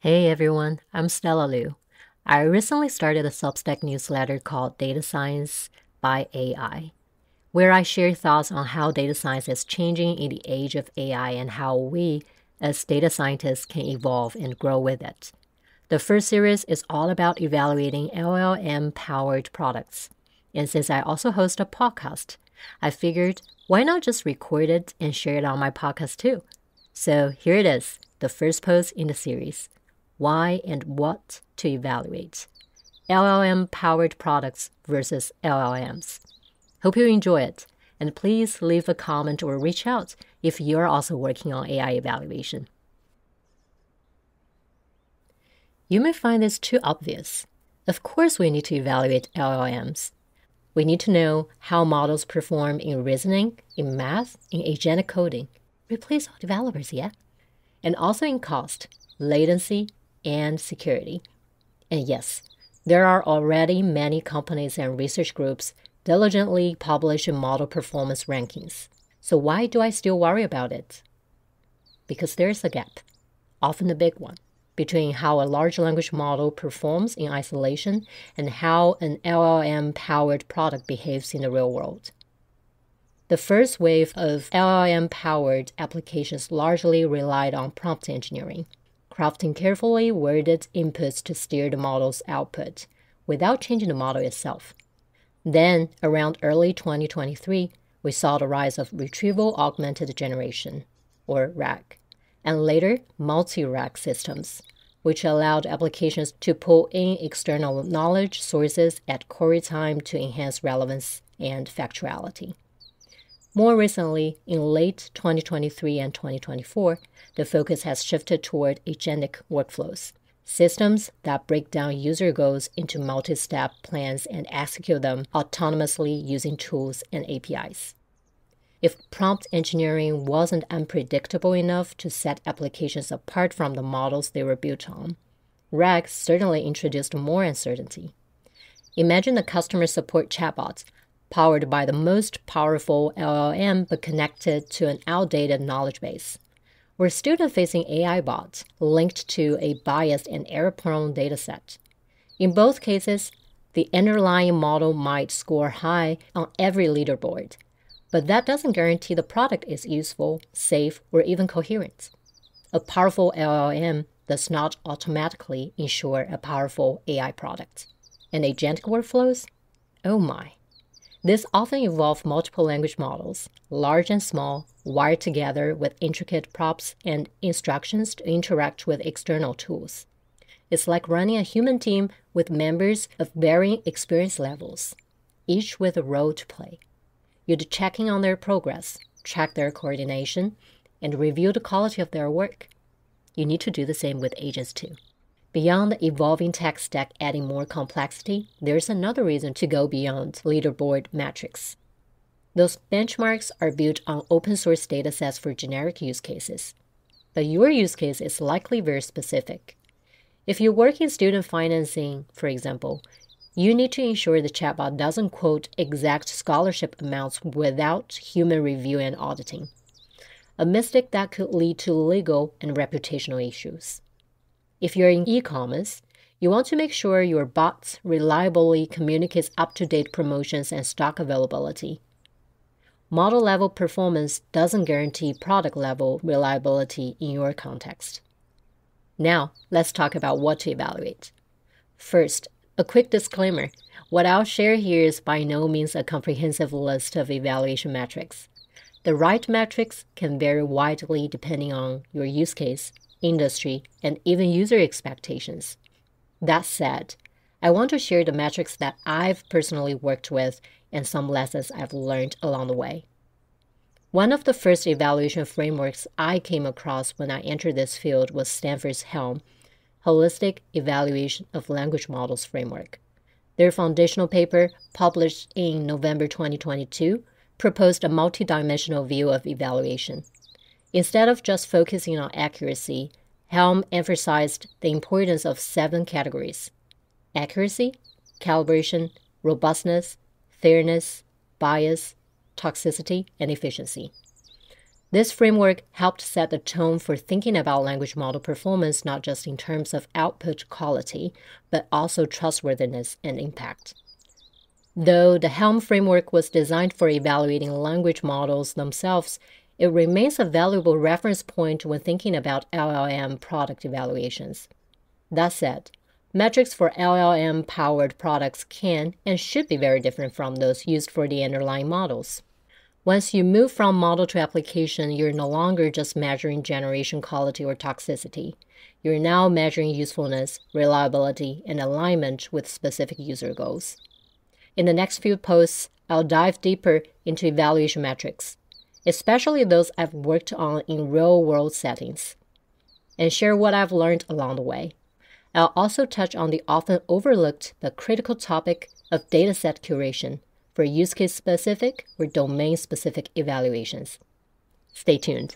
Hey everyone, I'm Stella Liu. I recently started a Substack newsletter called Data Science by AI, where I share thoughts on how data science is changing in the age of AI and how we, as data scientists, can evolve and grow with it. The first series is all about evaluating LLM-powered products. And since I also host a podcast, I figured why not just record it and share it on my podcast too? So here it is, the first post in the series. Why and what to evaluate. LLM-powered products versus LLMs. Hope you enjoy it, and please leave a comment or reach out if you're also working on AI evaluation. You may find this too obvious. Of course we need to evaluate LLMs. We need to know how models perform in reasoning, in math, in agentic coding. Replace all developers, yeah? And also in cost, latency, and security. And yes, there are already many companies and research groups diligently publishing model performance rankings. So why do I still worry about it? Because there's a gap, often a big one, between how a large language model performs in isolation and how an LLM-powered product behaves in the real world. The first wave of LLM-powered applications largely relied on prompt engineering, crafting carefully worded inputs to steer the model's output without changing the model itself. Then, around early 2023, we saw the rise of Retrieval Augmented Generation, or RAG, and later multi-RAG systems, which allowed applications to pull in external knowledge sources at query time to enhance relevance and factuality. More recently, in late 2023 and 2024, the focus has shifted toward agentic workflows, systems that break down user goals into multi-step plans and execute them autonomously using tools and APIs. If prompt engineering wasn't unpredictable enough to set applications apart from the models they were built on, RAG certainly introduced more uncertainty. Imagine a customer support chatbot powered by the most powerful LLM but connected to an outdated knowledge base, or student-facing AI bot linked to a biased and error-prone dataset. In both cases, the underlying model might score high on every leaderboard, but that doesn't guarantee the product is useful, safe, or even coherent. A powerful LLM does not automatically ensure a powerful AI product. And agentic workflows? Oh my. This often involves multiple language models, large and small, wired together with intricate prompts and instructions to interact with external tools. It's like running a human team with members of varying experience levels, each with a role to play. You'd check in on their progress, track their coordination, and review the quality of their work. You need to do the same with agents too. Beyond the evolving tech stack adding more complexity, there's another reason to go beyond leaderboard metrics. Those benchmarks are built on open-source datasets for generic use cases. But your use case is likely very specific. If you work in student financing, for example, you need to ensure the chatbot doesn't quote exact scholarship amounts without human review and auditing, a mistake that could lead to legal and reputational issues. If you're in e-commerce, you want to make sure your bot reliably communicates up-to-date promotions and stock availability. Model-level performance doesn't guarantee product-level reliability in your context. Now, let's talk about what to evaluate. First, a quick disclaimer. What I'll share here is by no means a comprehensive list of evaluation metrics. The right metrics can vary widely depending on your use case, industry, and even user expectations. That said, I want to share the metrics that I've personally worked with and some lessons I've learned along the way. One of the first evaluation frameworks I came across when I entered this field was Stanford's HELM, Holistic Evaluation of Language Models framework. Their foundational paper, published in November 2022, proposed a multidimensional view of evaluation. Instead of just focusing on accuracy, Helm emphasized the importance of 7 categories: accuracy, calibration, robustness, fairness, bias, toxicity, and efficiency. This framework helped set the tone for thinking about language model performance not just in terms of output quality, but also trustworthiness and impact. Though the Helm framework was designed for evaluating language models themselves, it remains a valuable reference point when thinking about LLM product evaluations. That said, metrics for LLM-powered products can and should be very different from those used for the underlying models. Once you move from model to application, you're no longer just measuring generation quality or toxicity. You're now measuring usefulness, reliability, and alignment with specific user goals. In the next few posts, I'll dive deeper into evaluation metrics, especially those I've worked on in real-world settings, and share what I've learned along the way. I'll also touch on the often overlooked but critical topic of dataset curation for use case-specific or domain-specific evaluations. Stay tuned.